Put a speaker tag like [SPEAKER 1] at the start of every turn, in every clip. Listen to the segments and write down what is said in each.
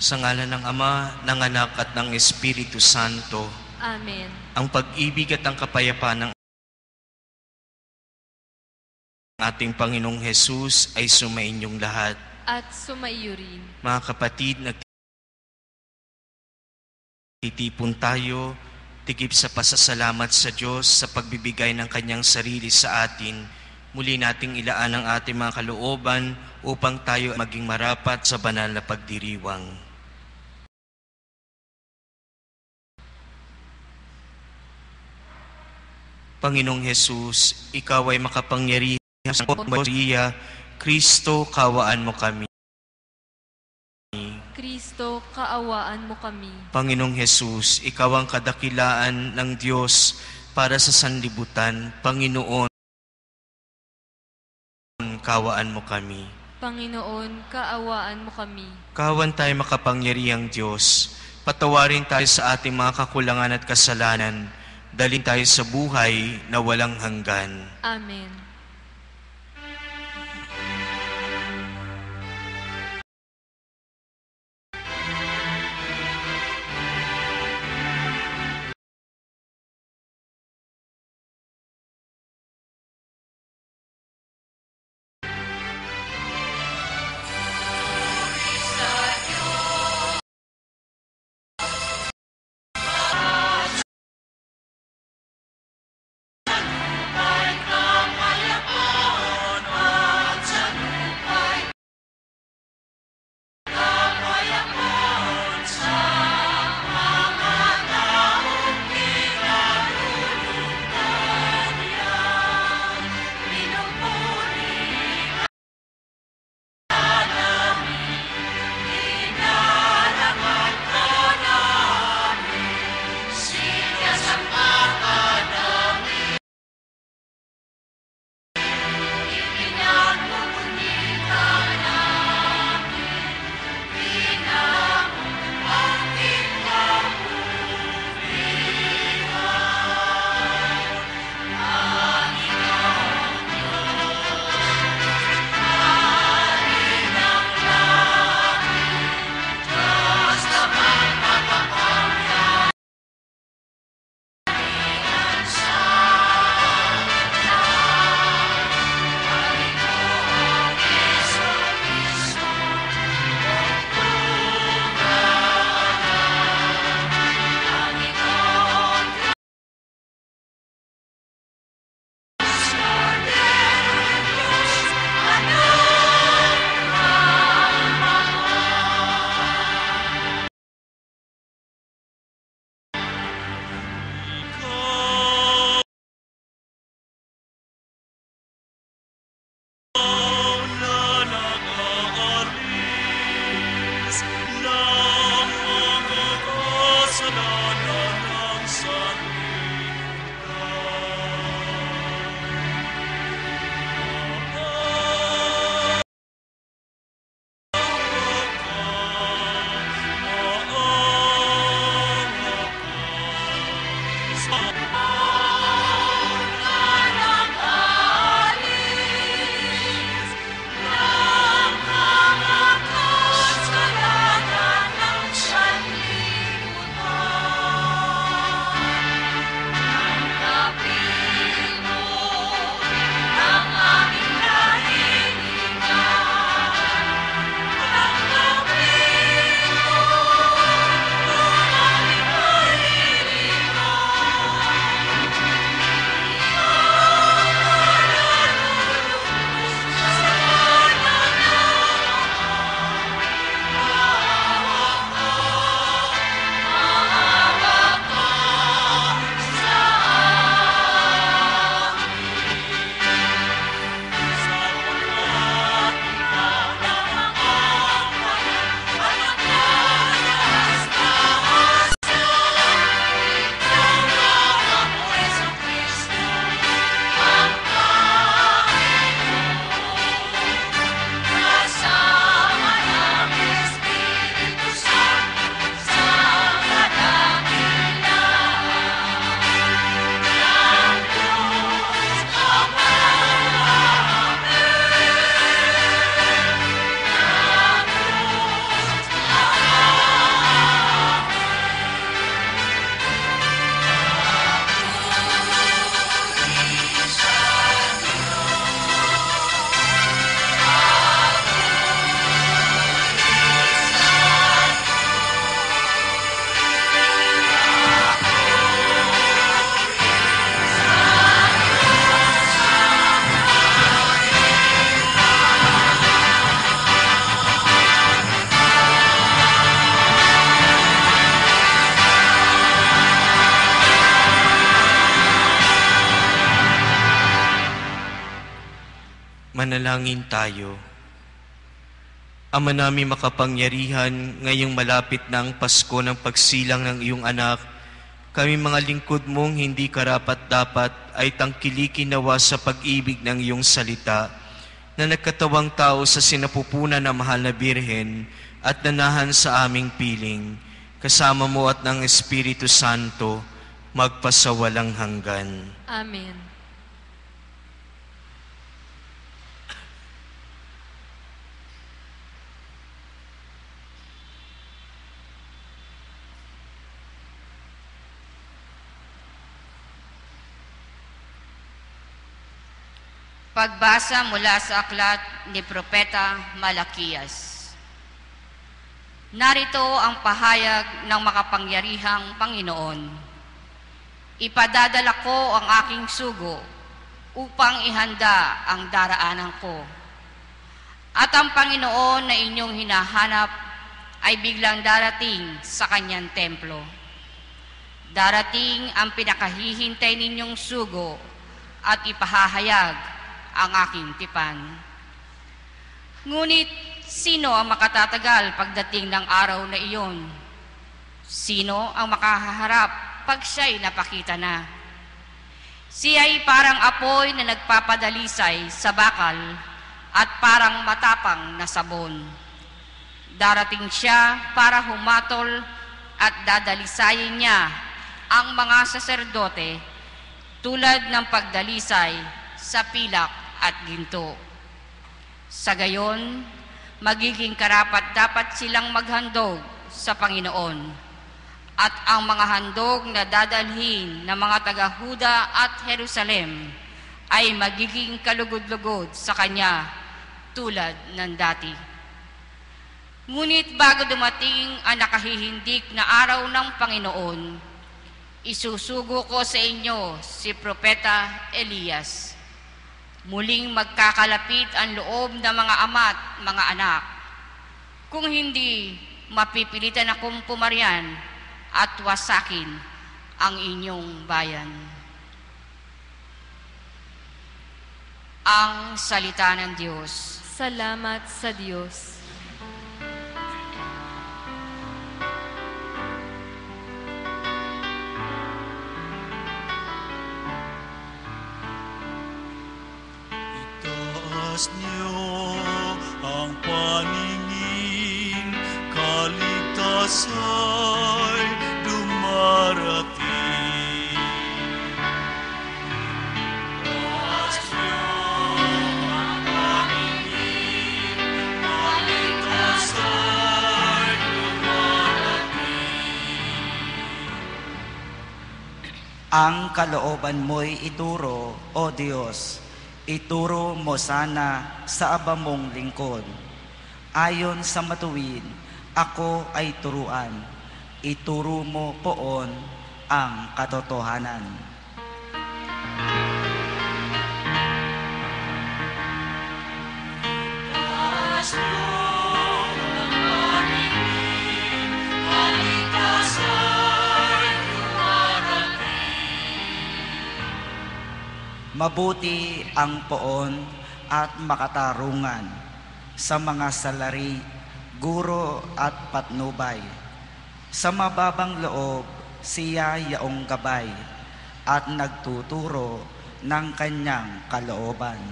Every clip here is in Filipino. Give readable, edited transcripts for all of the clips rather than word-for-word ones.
[SPEAKER 1] Sa ngalan ng Ama, ng Anak at ng Espiritu Santo.
[SPEAKER 2] Amen.
[SPEAKER 1] Ang pag-ibig at ang kapayapaan ng ating Panginoong Hesus ay sumainyong lahat.
[SPEAKER 2] At sumaiyo rin.
[SPEAKER 1] Mga kapatid, nagtitipon tayo, tigip sa pasasalamat sa Diyos sa pagbibigay ng Kanyang sarili sa atin. Muli nating ilaan ang ating mga kalooban upang tayo maging marapat sa banal na pagdiriwang. Panginoong Hesus, Ikaw ay makapangyarihan sa Maria, Kristo, kaawaan mo kami.
[SPEAKER 2] Kristo, kaawaan mo kami.
[SPEAKER 1] Panginoong Hesus, Ikaw ang kadakilaan ng Diyos para sa sanlibutan. Panginoon, kaawaan mo kami.
[SPEAKER 2] Panginoon, kaawaan mo kami.
[SPEAKER 1] Kawan tayo makapangyarihang Diyos. Patawarin tayo sa ating mga kakulangan at kasalanan. Dalhin tayo sa buhay na walang hanggan.
[SPEAKER 2] Amen.
[SPEAKER 1] Manalangin tayo. Ama namin makapangyarihan, ngayong malapit na ang Pasko ng pagsilang ng iyong anak, kami mga lingkod mong hindi karapat-dapat ay tangkilikin nawa sa pag-ibig ng iyong salita na nagkatawang tao sa sinapupunan ng mahal na Birhen at nanahan sa aming piling, kasama mo at ng Espiritu Santo, magpasawalang hanggan.
[SPEAKER 2] Amen.
[SPEAKER 3] Pagbasa mula sa aklat ni Propeta Malakiyas. Narito ang pahayag ng makapangyarihang Panginoon. Ipadadala ko ang aking sugo upang ihanda ang daraanan ko. At ang Panginoon na inyong hinahanap ay biglang darating sa kanyang templo. Darating ang pinakahihintay ninyong sugo at ipahahayag ang aking tipan. Ngunit sino ang makatatagal pagdating ng araw na iyon? Sino ang makahaharap pag siya'y napakita na? Siya'y parang apoy na nagpapadalisay sa bakal at parang matapang na sabon. Darating siya para humatol at dadalisayin niya ang mga saserdote tulad ng pagdalisay sa pilak at ginto. Sa gayon, magiging karapat-dapat silang maghandog sa Panginoon, at ang mga handog na dadalhin ng mga taga-Huda at Jerusalem ay magiging kalugod-lugod sa Kanya tulad ng dati. Ngunit bago dumating ang nakahihindik na araw ng Panginoon, isusugo ko sa inyo si Propeta Elias. Muling magkakalapit ang loob ng mga ama at mga anak. Kung hindi, mapipilitan akong pumaryan at wasakin ang inyong bayan. Ang salita ng Diyos.
[SPEAKER 2] Salamat sa Diyos.
[SPEAKER 4] Itaas niyo ang paningin, kaligtasa'y dumarating. Itaas niyo ang paningin, kaligtasa'y dumarating.
[SPEAKER 5] Ang kalooban mo'y ituro, O Diyos. Ituro mo sana sa aba mong lingkod. Ayon sa matuwid, ako ay turuan. Ituro mo poon ang katotohanan.
[SPEAKER 4] Itaas niyo ang paningin, kaligtasa'y
[SPEAKER 5] Mabuti ang poon at makatarungan sa mga salari, guro at patnubay. Sa mababang loob, siya yaong gabay at nagtuturo ng kanyang kalooban.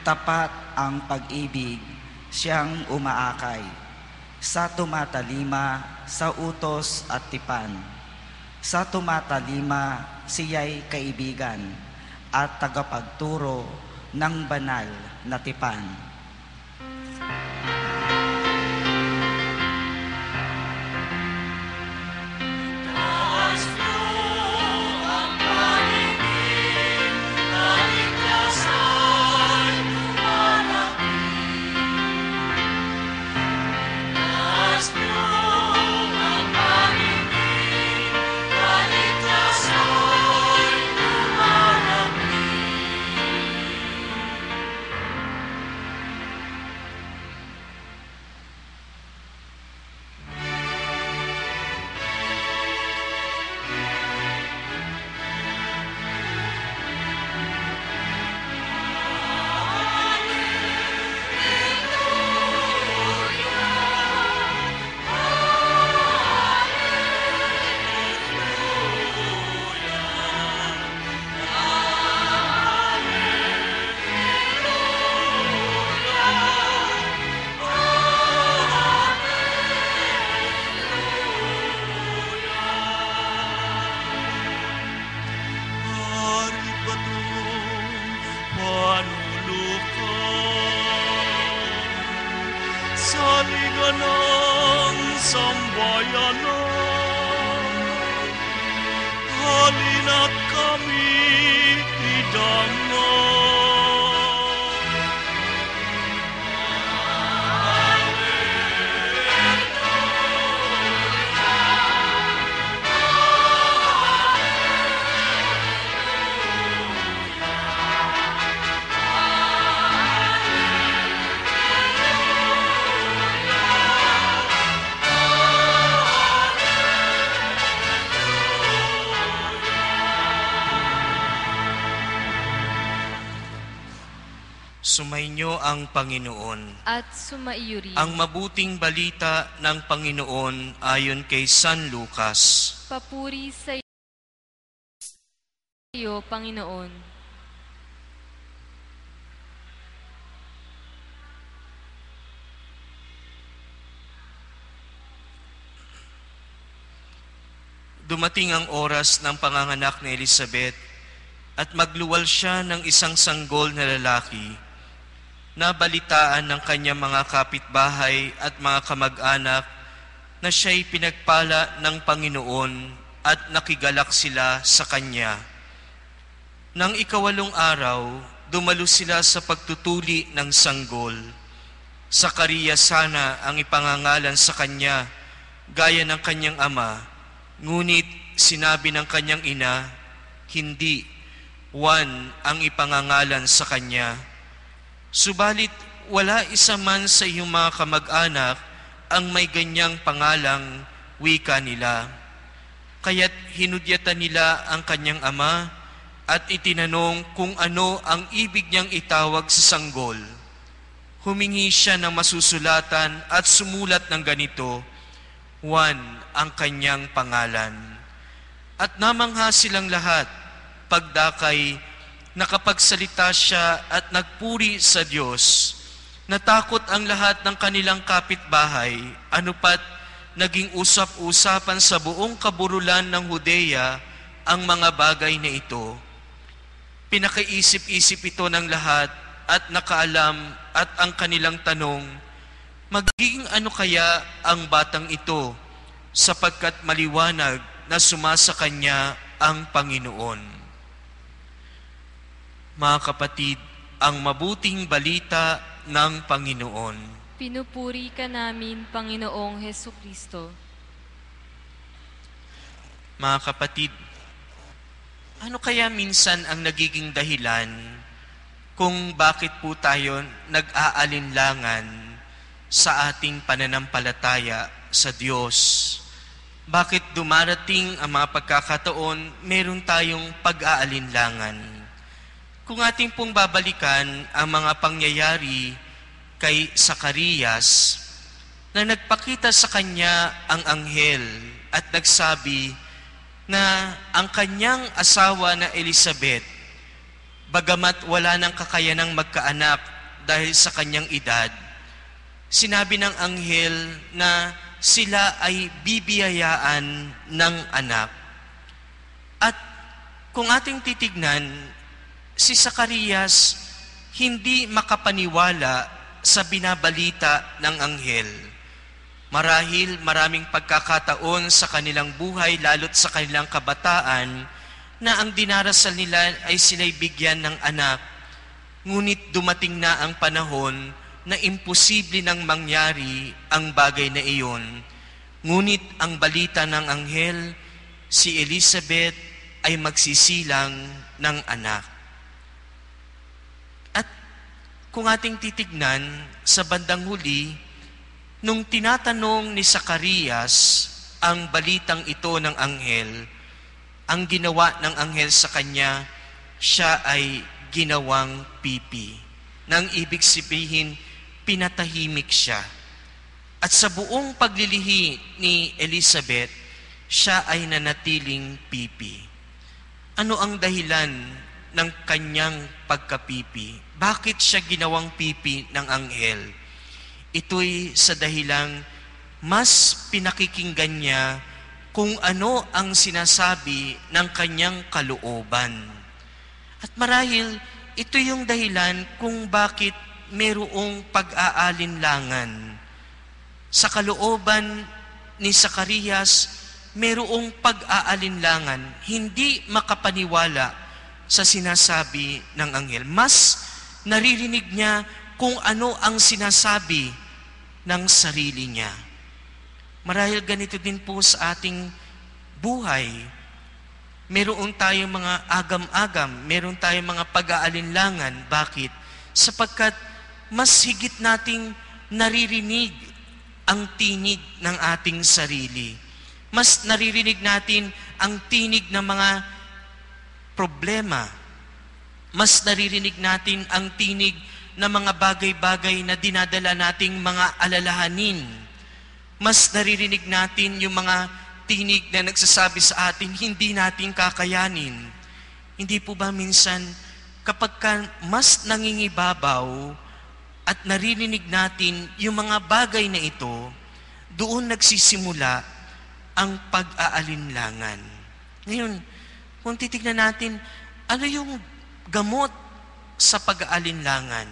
[SPEAKER 5] Tapat ang pag-ibig, siyang umaakay, sa tumatalima sa utos at tipan. Sa tumatalima, siya'y kaibigan at tagapagturo ng banal na tipan.
[SPEAKER 4] bayanan. Halina't kami idangan.
[SPEAKER 1] Sumainyo ang Panginoon.
[SPEAKER 2] At sumaiyo rin.
[SPEAKER 1] Ang mabuting balita ng Panginoon ayon kay San Lucas.
[SPEAKER 2] Papuri sa iyo, Panginoon.
[SPEAKER 1] Dumating ang oras ng panganganak ni Elizabeth at magluwal siya ng isang sanggol na lalaki. Nabalitaan ng kanyang mga kapitbahay at mga kamag-anak na siya'y pinagpala ng Panginoon at nakigalak sila sa kanya. Nang ikawalong araw, dumalo sila sa pagtutuli ng sanggol. Sakariya sana ang ipangangalan sa kanya, gaya ng kanyang ama. Ngunit sinabi ng kanyang ina, hindi, Juan ang ipangangalan sa kanya. Subalit wala isa man sa iyong mga kamag-anak ang may ganyang pangalang wika nila. Kaya't hinudyatan nila ang kanyang ama at itinanong kung ano ang ibig niyang itawag sa sanggol. Humingi siya ng masusulatan at sumulat ng ganito, Juan ang kanyang pangalan. At namangha silang lahat, pagdakay, nakapagsalita siya at nagpuri sa Diyos. Natakot ang lahat ng kanilang kapitbahay, anupat naging usap-usapan sa buong kaburulan ng Judea ang mga bagay na ito. Pinakaisip-isip ito ng lahat at nakaalam at ang kanilang tanong, magiging ano kaya ang batang ito sapagkat maliwanag na sumasa kanya ang Panginoon. Mga kapatid, ang mabuting balita ng Panginoon.
[SPEAKER 2] Pinupuri ka namin, Panginoong Hesukristo.
[SPEAKER 1] Mga kapatid, ano kaya minsan ang nagiging dahilan kung bakit po tayo nag-aalinlangan sa ating pananampalataya sa Diyos? Bakit dumarating ang mga pagkakataon, meron tayong pag-aalinlangan? Kung ating pong babalikan ang mga pangyayari kay Zacarias, na nagpakita sa kanya ang anghel at nagsabi na ang kanyang asawa na Elizabeth, bagamat wala ng kakayanang magkaanak dahil sa kanyang edad, sinabi ng anghel na sila ay bibiyayaan ng anak. At kung ating titignan, si Zacarias hindi makapaniwala sa binabalita ng anghel. Marahil maraming pagkakataon sa kanilang buhay, lalo't sa kanilang kabataan, na ang dinarasal nila ay sila'y bigyan ng anak. Ngunit dumating na ang panahon na imposible nang mangyari ang bagay na iyon. Ngunit ang balita ng anghel, si Elizabeth ay magsisilang ng anak. At kung ating titignan sa bandang huli, nung tinatanong ni Zacarias ang balitang ito ng anghel, ang ginawa ng anghel sa kanya, siya ay ginawang pipi. Nang ibig sabihin, pinatahimik siya. At sa buong paglilihi ni Elizabeth, siya ay nanatiling pipi. Ano ang dahilan ng kanyang pagkapipi? Bakit siya ginawang pipi ng anghel? Ito'y sa dahilang mas pinakikinggan niya kung ano ang sinasabi ng kanyang kalooban. At marahil, ito yung dahilan kung bakit mayroong pag-aalinlangan sa kalooban ni Zacarias merong pag-aalinlangan, hindi makapaniwala sa sinasabi ng anghel. Mas naririnig niya kung ano ang sinasabi ng sarili niya. Marahil ganito din po sa ating buhay. Meron tayong mga agam-agam, meron tayong mga pag-aalinlangan. Bakit? Sapagkat mas higit nating naririnig ang tinig ng ating sarili. Mas naririnig natin ang tinig ng mga problema. Mas naririnig natin ang tinig ng mga bagay-bagay na dinadala nating mga alalahanin. Mas naririnig natin yung mga tinig na nagsasabi sa atin, hindi natin kakayanin. Hindi po ba minsan, kapag mas nangingibabaw at naririnig natin yung mga bagay na ito, doon nagsisimula ang pag-aalinlangan. Ngayon, kung titignan natin, ano yung gamot sa pag-aalinlangan?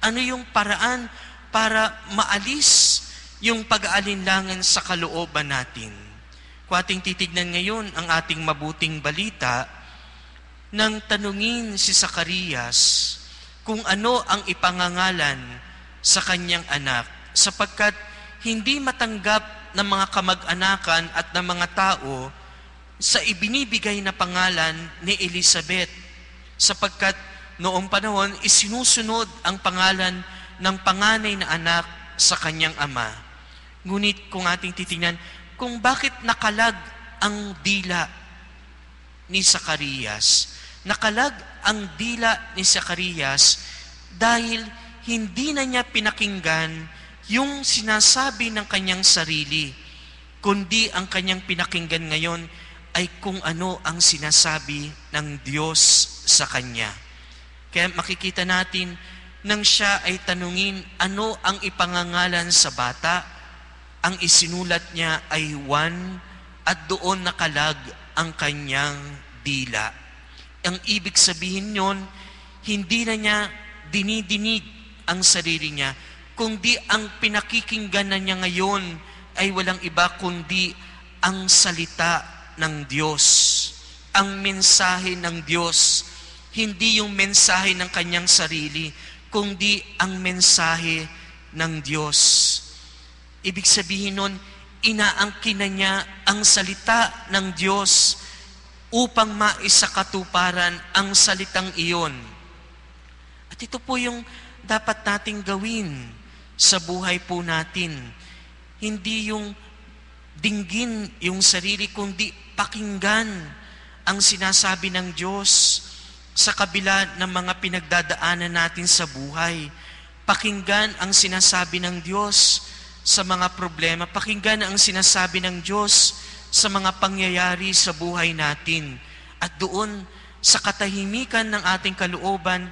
[SPEAKER 1] Ano yung paraan para maalis yung pag-aalinlangan sa kalooban natin? Kung ating titignan ngayon ang ating mabuting balita, nang tanungin si Zacarias kung ano ang ipangangalan sa kanyang anak, sapagkat hindi matanggap ng mga kamag-anakan at ng mga tao sa ibinibigay na pangalan ni Elizabeth, sapagkat noong panahon isinusunod ang pangalan ng panganay na anak sa kanyang ama. Ngunit kung ating titingnan, kung bakit nakalag ang dila ni Zacarias, nakalag ang dila ni Zacarias dahil hindi na niya pinakinggan yung sinasabi ng kanyang sarili, kundi ang kanyang pinakinggan ngayon ay kung ano ang sinasabi ng Diyos sa kanya. Kaya makikita natin, nang siya ay tanungin ano ang ipangangalan sa bata, ang isinulat niya ay Juan, at doon nakalag ang kanyang dila. Ang ibig sabihin yon, hindi na niya dinidinig ang sarili niya, kundi ang pinakikinggan na niya ngayon ay walang iba kundi ang salita ng Diyos, ang mensahe ng Diyos, hindi yung mensahe ng kanyang sarili, kundi ang mensahe ng Diyos. Ibig sabihin nun, inaangkin na niya ang salita ng Diyos upang maisakatuparan ang salitang iyon. At ito po yung dapat nating gawin sa buhay po natin. Hindi yung dinggin yung sarili, kundi pakinggan ang sinasabi ng Diyos sa kabila ng mga pinagdadaanan natin sa buhay. Pakinggan ang sinasabi ng Diyos sa mga problema. Pakinggan ang sinasabi ng Diyos sa mga pangyayari sa buhay natin. At doon, sa katahimikan ng ating kalooban,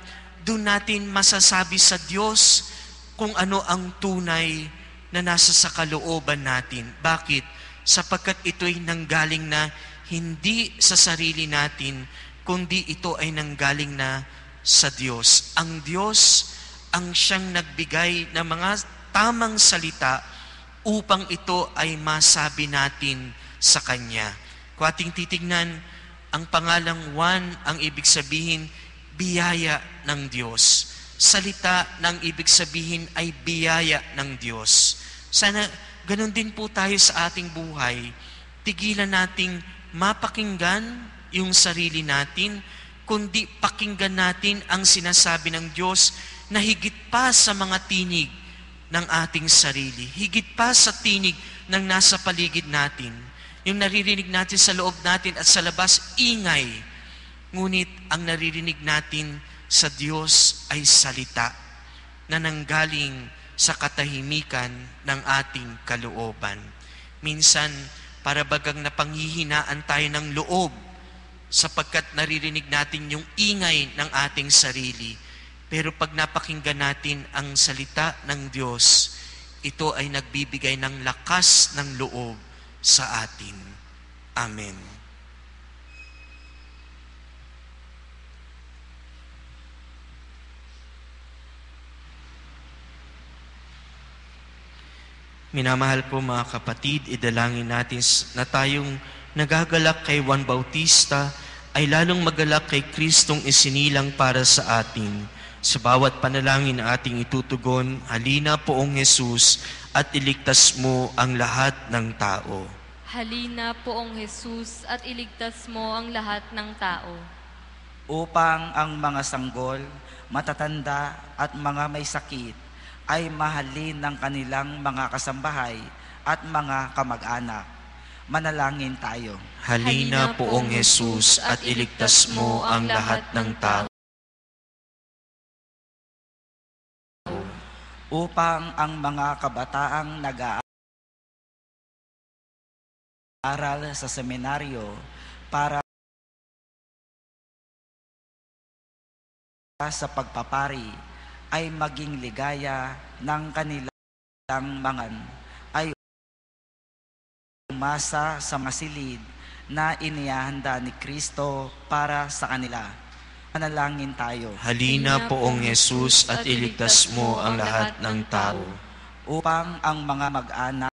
[SPEAKER 1] doon natin masasabi sa Diyos kung ano ang tunay na nasa sa kalooban natin. Bakit? Sapagkat ito'y nanggaling na hindi sa sarili natin, kundi ito ay nanggaling na sa Diyos. Ang Diyos ang siyang nagbigay ng mga tamang salita upang ito ay masabi natin sa Kanya. Kung ating titignan, ang pangalang Juan, ang ibig sabihin, biyaya ng Diyos. Salita ng ibig sabihin ay biyaya ng Diyos. Sana ganun din po tayo sa ating buhay. Tigilan nating mapakinggan yung sarili natin, kundi pakinggan natin ang sinasabi ng Diyos na higit pa sa mga tinig ng ating sarili, higit pa sa tinig ng nasa paligid natin. Yung naririnig natin sa loob natin at sa labas, ingay. Ngunit ang naririnig natin sa Diyos ay salita na nanggaling sa katahimikan ng ating kalooban. Minsan, para bagang napanghihinaan tayo ng loob sapagkat naririnig natin yung ingay ng ating sarili. Pero pag napakinggan natin ang salita ng Diyos, ito ay nagbibigay ng lakas ng loob sa atin. Amen. Minamahal ko mga kapatid, idalangin natin na tayong nagagalak kay Juan Bautista ay lalong magalak kay Kristong isinilang para sa atin. Sa bawat panalangin na ating itutugon, halina Poong Jesus at iligtas mo ang lahat ng tao.
[SPEAKER 2] Halina Poong Jesus at iligtas mo ang lahat ng tao.
[SPEAKER 5] Upang ang mga sanggol, matatanda at mga may sakit ay mahalin ng kanilang mga kasambahay at mga kamag-anak. Manalangin tayo.
[SPEAKER 1] Halina Poong Jesus at iligtas mo ang lahat ng tao.
[SPEAKER 5] Upang ang mga kabataang nag-aaral sa seminaryo para sa pagpapari ay maging ligaya ng kanilang mga ay umasa sa masilid na inihahanda ni Kristo para sa kanila. Manalangin tayo.
[SPEAKER 1] Halina Poong Jesus at iligtas mo ang lahat ng tao.
[SPEAKER 5] Upang ang mga mag-anak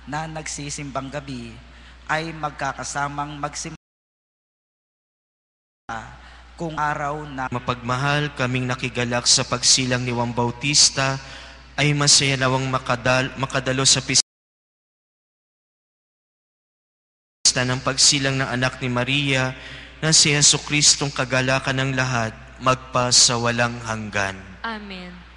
[SPEAKER 5] na nagsisimbang gabi ay magkakasamang magsimba kung araw na
[SPEAKER 1] Mapagmahal, kaming nakigalak sa pagsilang ni Juan Bautista ay masaya nawang makadalo sa pista ng pagsilang ng anak ni Maria na si Jesucristong kagalakan ng lahat magpa sa walang hanggan.
[SPEAKER 2] Amen.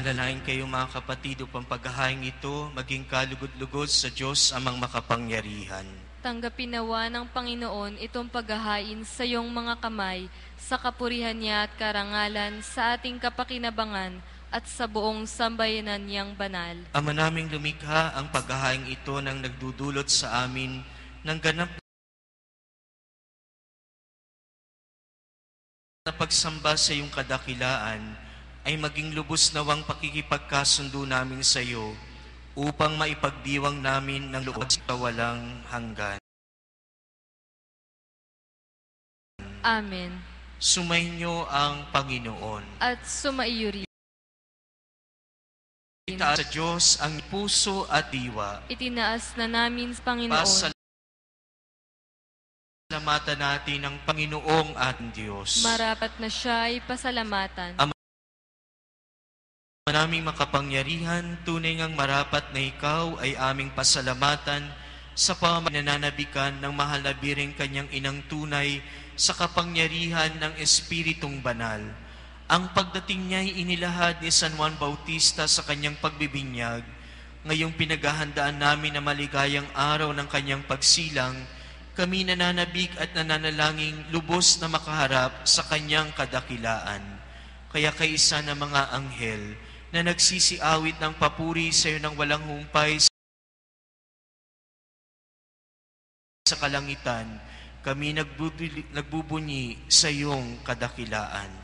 [SPEAKER 1] Manalangin kayo mga kapatid upang paghahayang ito maging kalugod-lugod sa Diyos amang makapangyarihan.
[SPEAKER 2] Tanggapin nawa ng Panginoon itong paghahain sa iyong mga kamay, sa kapurihan niya at karangalan, sa ating kapakinabangan at sa buong sambayanan niyang banal.
[SPEAKER 1] Ama naming lumikha, ang paghahaing ito nang nagdudulot sa amin ng ganap na pagsamba sa iyong kadakilaan, ay maging lubos nawang pakikipagkasundo namin sa iyo, upang maipagdiwang namin ng loob sa walang hanggan.
[SPEAKER 2] Amen.
[SPEAKER 1] Sumainyo ang Panginoon.
[SPEAKER 2] At sumaiyo rin.
[SPEAKER 1] Itaas sa Diyos ang puso at diwa.
[SPEAKER 2] Itinaas na namin sa Panginoon.
[SPEAKER 1] Pasalamatan natin ang Panginoong ating Diyos.
[SPEAKER 2] Marapat na siya ay pasalamatan.
[SPEAKER 1] Manaming makapangyarihan, tunay ngang marapat na ikaw ay aming pasalamatan sa pamananabikan ng mahal na biring kanyang inang tunay sa kapangyarihan ng Espiritong Banal. Ang pagdating niya ay inilahad ni San Juan Bautista sa kanyang pagbibinyag. Ngayong pinaghahandaan namin na maligayang araw ng kanyang pagsilang, kami nananabik at nananalangin lubos na makaharap sa kanyang kadakilaan. Kaya kaisa ng mga anghel na nagsisiawit ng papuri sa iyo ng walang humpay sa kalangitan, kami nagbubunyi sa iyong kadakilaan.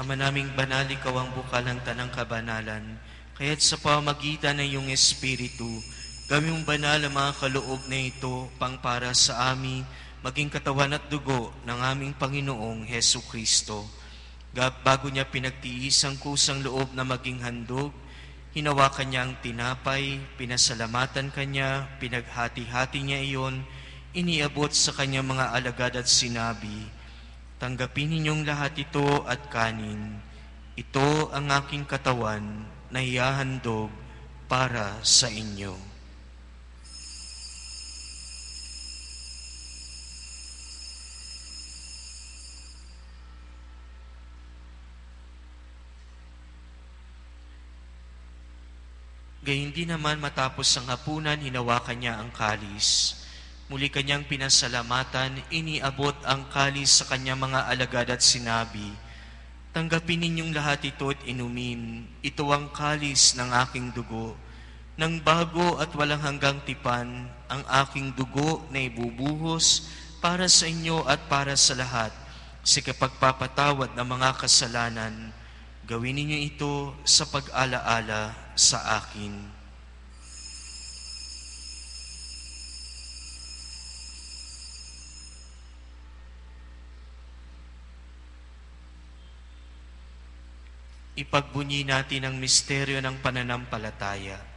[SPEAKER 1] Ama naming banal, ikaw ang bukal ng tanang kabanalan, kaya't sa pamagitan ng iyong Espiritu, gawing banal ang mga kaloob na ito pang para sa amin, maging katawan at dugo ng aming Panginoong Hesu Kristo. Bago niya pinagtiis ang kusang loob na maging handog, hinawakan niya ang tinapay, pinasalamatan kanya, pinaghati-hati niya iyon, iniabot sa kanyang mga alagad at sinabi, "Tanggapin ninyong lahat ito at kanin. Ito ang aking katawan na ihahandog para sa inyo." Gayun din naman matapos ang hapunan, hinawakan niya ang kalis. Muli kanyang pinasalamatan, iniabot ang kalis sa kanyang mga alagad at sinabi, "Tanggapin ninyong lahat ito at inumin. Ito ang kalis ng aking dugo, ng bago at walang hanggang tipan, ang aking dugo na ibubuhos para sa inyo at para sa lahat, sa kapagpapatawad ng mga kasalanan. Gawin ninyo ito sa pag-alaala sa akin." Ipagbunyi natin ang misteryo ng pananampalataya.
[SPEAKER 4] Ang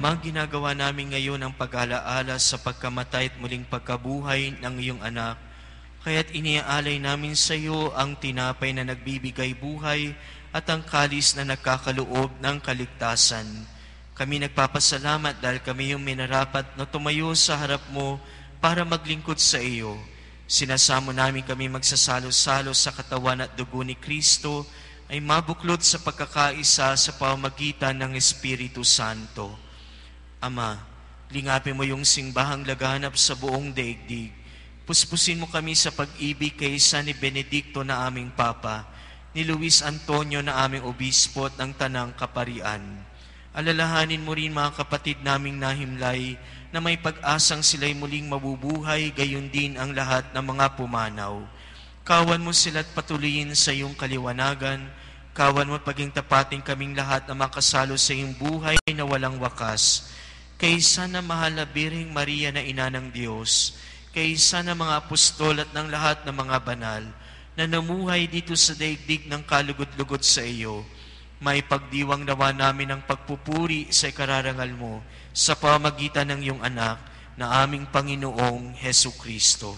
[SPEAKER 1] Ama, ginagawa namin ngayon ang pag-alaala sa pagkamatay at muling pagkabuhay ng iyong anak. Kaya't iniaalay namin sa iyo ang tinapay na nagbibigay buhay at ang kalis na nagkakaloob ng kaligtasan. Kami nagpapasalamat dahil kami yung minarapat na tumayo sa harap mo para maglingkod sa iyo. Sinasamo namin kami magsasalo-salo sa katawan at dugo ni Kristo ay mabuklod sa pagkakaisa sa pamamagitan ng Espiritu Santo. Ama, lingapin mo yung singbahang laganap sa buong daigdig. Puspusin mo kami sa pag-ibig kay San Benedicto na aming Papa, ni Luis Antonio na aming Obispo at ng Tanang Kaparian. Alalahanin mo rin mga kapatid naming nahimlay na may pag-asang sila'y muling mabubuhay, gayon din ang lahat ng mga pumanaw. Kawan mo sila't patuloyin sa iyong kaliwanagan. Kawan mo paging tapating kaming lahat na makasalo sa iyong buhay na walang wakas. Kaysa na mahal na Birheng Maria na Ina ng Diyos, kaysa na mga apostol at ng lahat ng mga banal na namuhay dito sa daigdig ng kalugod-lugod sa iyo, may pagdiwang nawa namin ang pagpupuri sa ikararangal mo sa pamagitan ng iyong anak na aming Panginoong Hesukristo.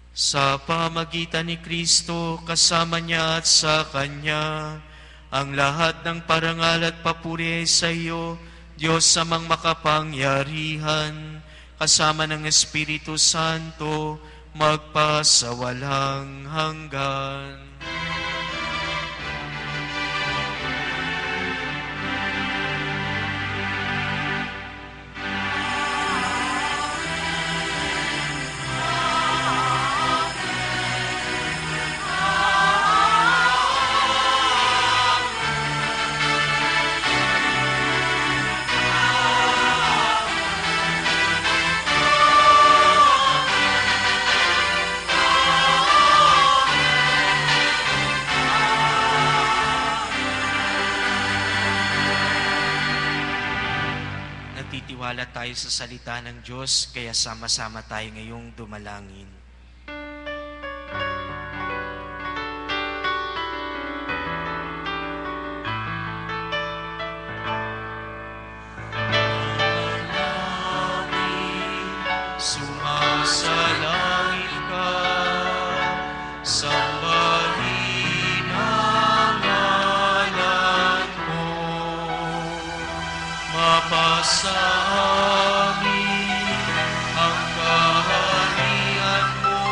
[SPEAKER 1] Sa pamagitan ni Kristo, kasama niya at sa Kanya, ang lahat ng parangal at papuri sa iyo, Diyos amang makapangyarihan, kasama ng Espiritu Santo, magpasawalang hanggan. Nagtitiwala tayo sa salita ng Diyos, kaya sama-sama tayo ngayong dumalangin. Sumasalangit ka, sambahin ang ngalan mo. Mapasa amin ang kaharian mo,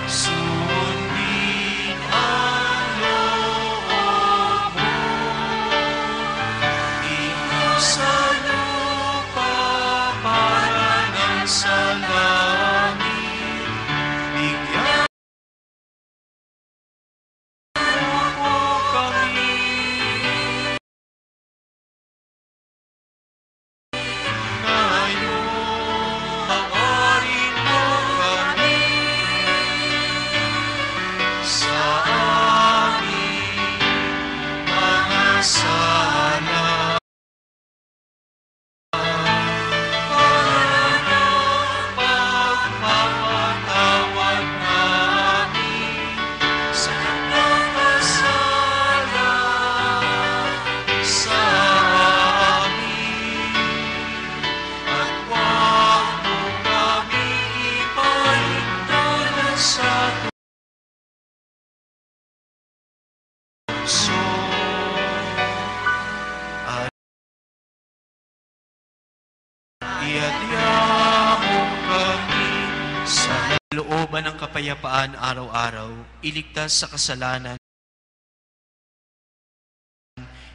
[SPEAKER 1] sundin ang loob mo. Dito sa lupa para ng sa langit, bigyan mo kami. Iadya mo kami sa looban ng kapayapaan araw-araw, iligtas sa kasalanan,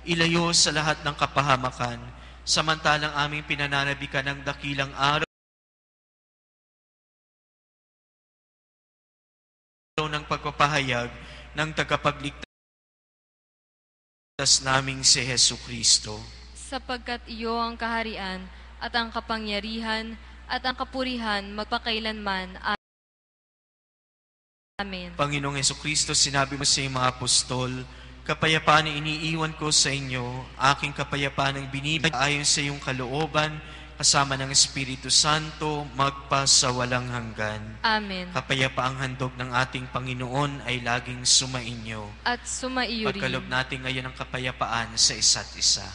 [SPEAKER 1] ilayo sa lahat ng kapahamakan, samantalang aming pinananabikan ng dakilang araw ng pagpapahayag ng tagapagligtas naming si Hesukristo.
[SPEAKER 2] Sapagkat iyo ang kaharian at ang kapangyarihan at ang kapurihan magpakailanman. Amen.
[SPEAKER 1] Panginoong Hesukristo, sinabi mo sa iyong mga apostol, kapayapaan na iniiwan ko sa inyo, aking kapayapaan ang binibigay ayon sa iyong kalooban, kasama ng Espiritu Santo, magpasawalang hanggan.
[SPEAKER 2] Amen.
[SPEAKER 1] Kapayapaang handog ng ating Panginoon ay laging sumainyo.
[SPEAKER 2] At sumaiyo rin.
[SPEAKER 1] Pagkalob natin ngayon ang kapayapaan sa isa't isa.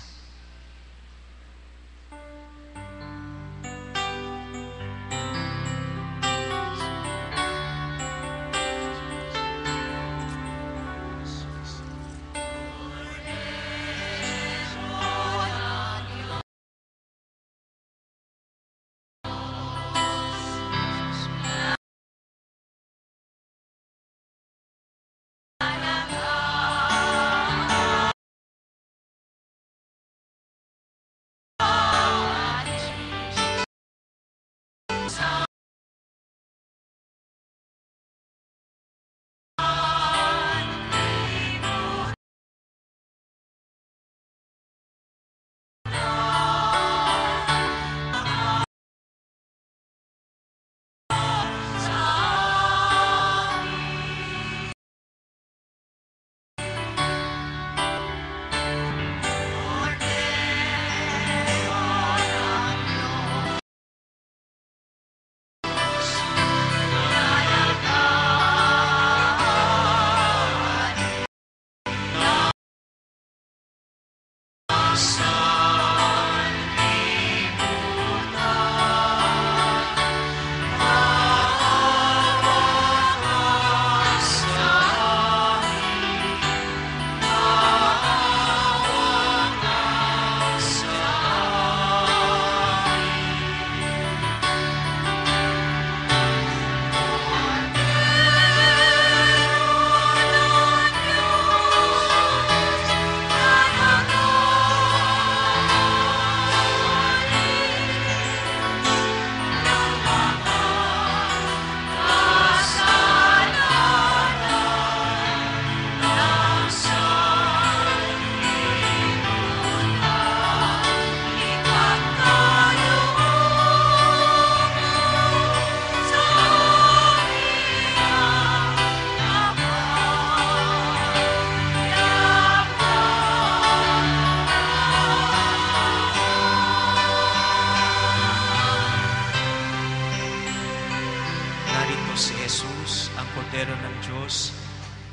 [SPEAKER 1] Si Jesus, ang kordero ng Diyos,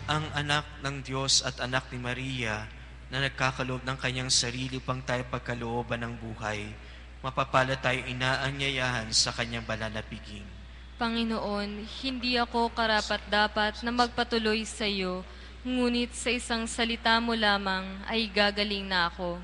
[SPEAKER 1] ang anak ng Diyos at anak ni Maria, na nagkakaloob ng kanyang sarili upang tayo pagkalooban ng buhay. Mapapala tayo inaanyayahan sa kanyang banal na piging.
[SPEAKER 2] Panginoon, hindi ako karapat-dapat na magpatuloy sa iyo, ngunit sa isang salita mo lamang ay gagaling na ako.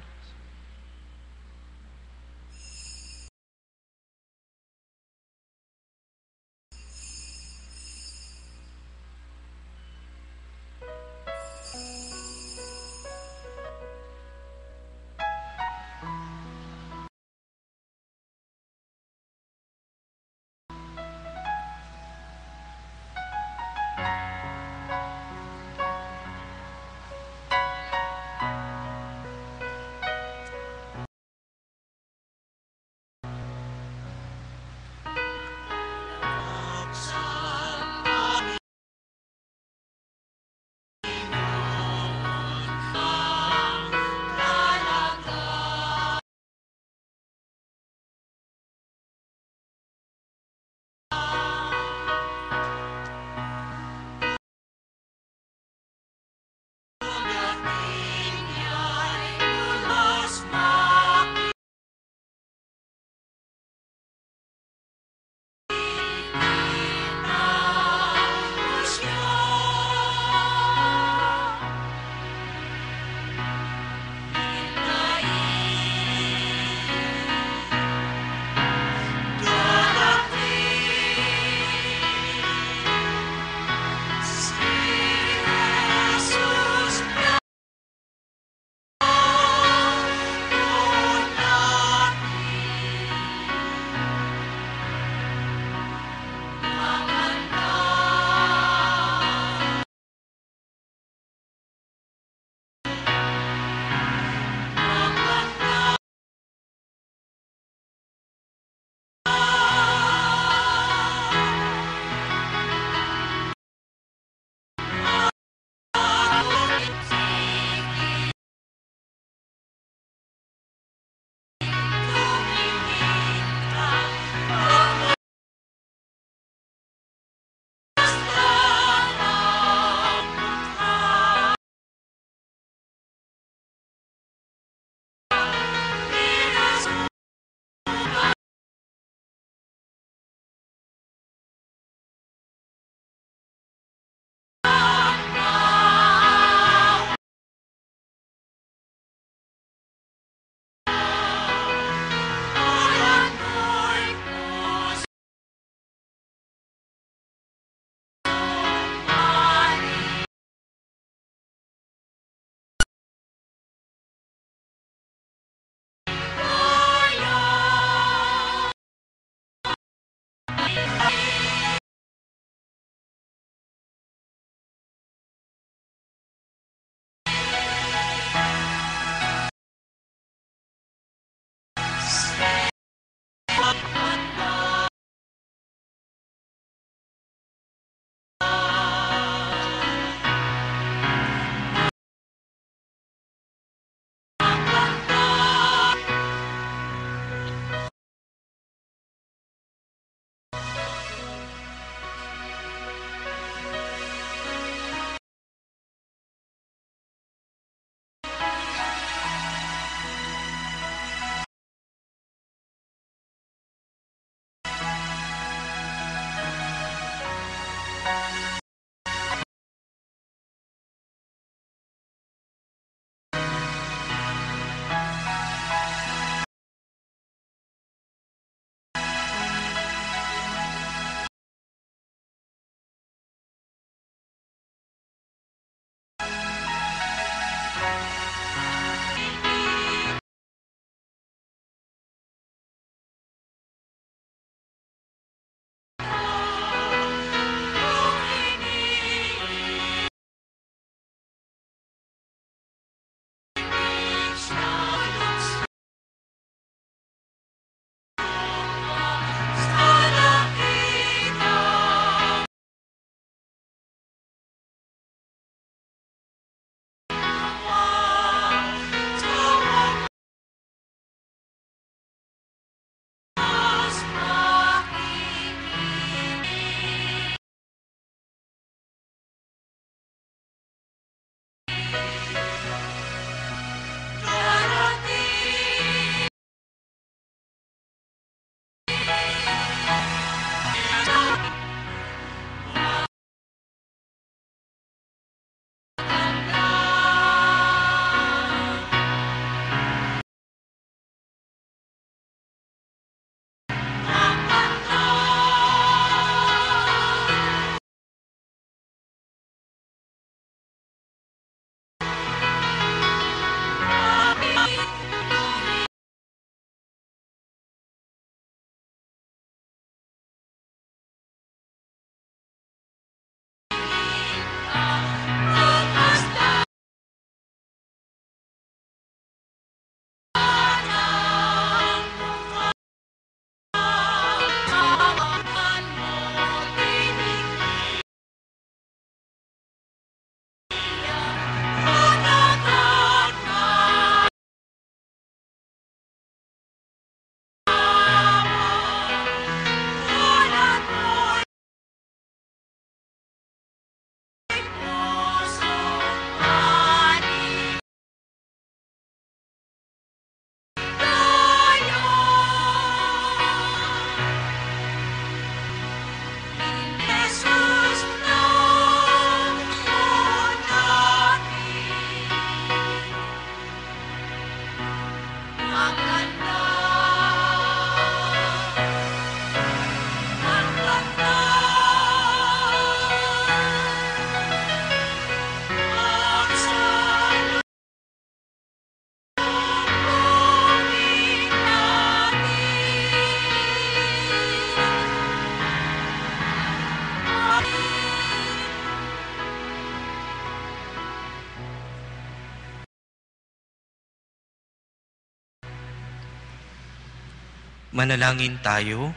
[SPEAKER 1] Manalangin tayo.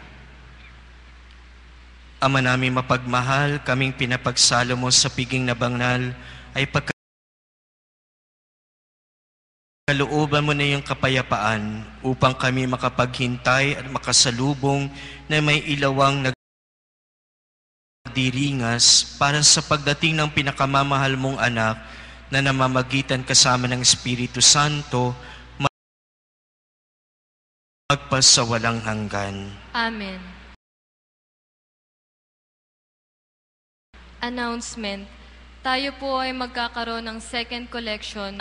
[SPEAKER 1] Ama namin mapagmahal, kaming pinapagsalo mo sa piging na banal ay pagkalooban mo na iyong kapayapaan upang kami makapaghintay at makasalubong na may ilawang nagdiringas para sa pagdating ng pinakamamahal mong anak na namamagitan kasama ng Espiritu Santo magpasawalang hanggan.
[SPEAKER 2] Amen. Announcement. Tayo po ay magkakaroon ng second collection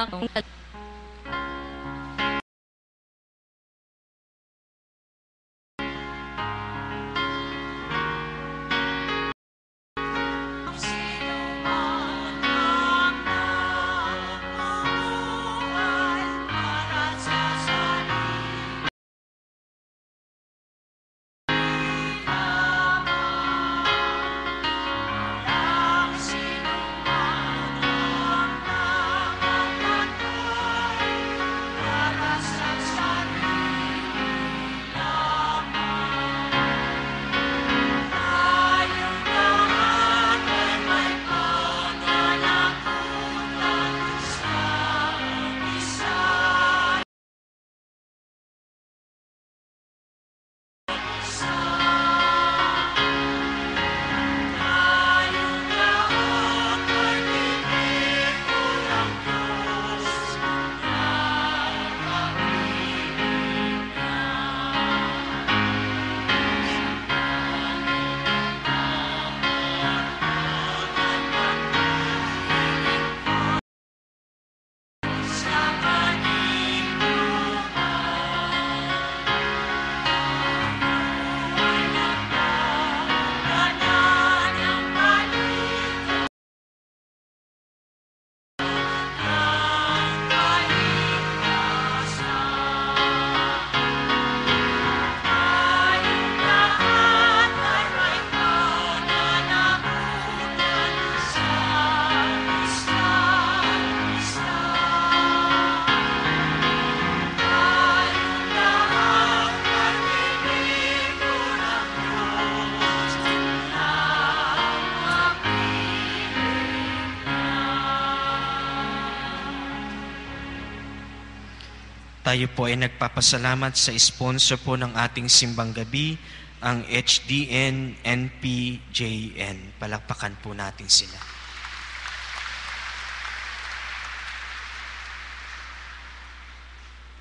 [SPEAKER 1] Tayo po ay nagpapasalamat sa sponsor po ng ating simbang gabi, ang HDN NPJN. Palakpakan po natin sila.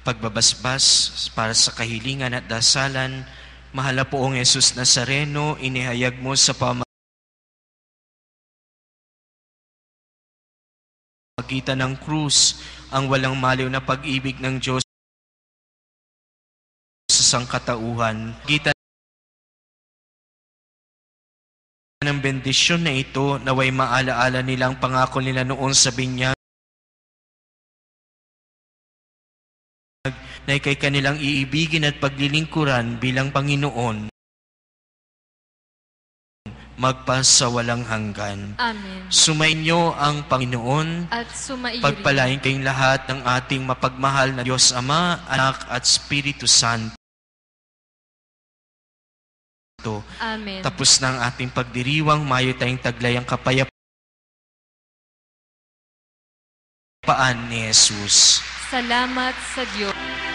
[SPEAKER 1] Pagbabasbas para sa kahilingan at dasalan, mahal na poong Jesus Nazareno, inihayag mo sa pamamagitan ng krus ang walang maliw na pag-ibig ng Diyos sa sangkatauhan. Kita ng bendisyon na ito, naway maalaala nilang pangako nila noon sa binyag na ikay kanilang iibigin at paglilingkuran bilang Panginoon magpasawalang hanggan.
[SPEAKER 2] Amen.
[SPEAKER 1] Sumainyo ang Panginoon
[SPEAKER 2] At sumaiyo rin.
[SPEAKER 1] pagpalain kayong lahat ng ating mapagmahal na Diyos Ama, Anak at Espiritu Santo.
[SPEAKER 2] Amen.
[SPEAKER 1] Tapos na ang ating pagdiriwang, mayo tayong taglay ang kapayapaan ni Jesus.
[SPEAKER 2] Salamat sa Diyos.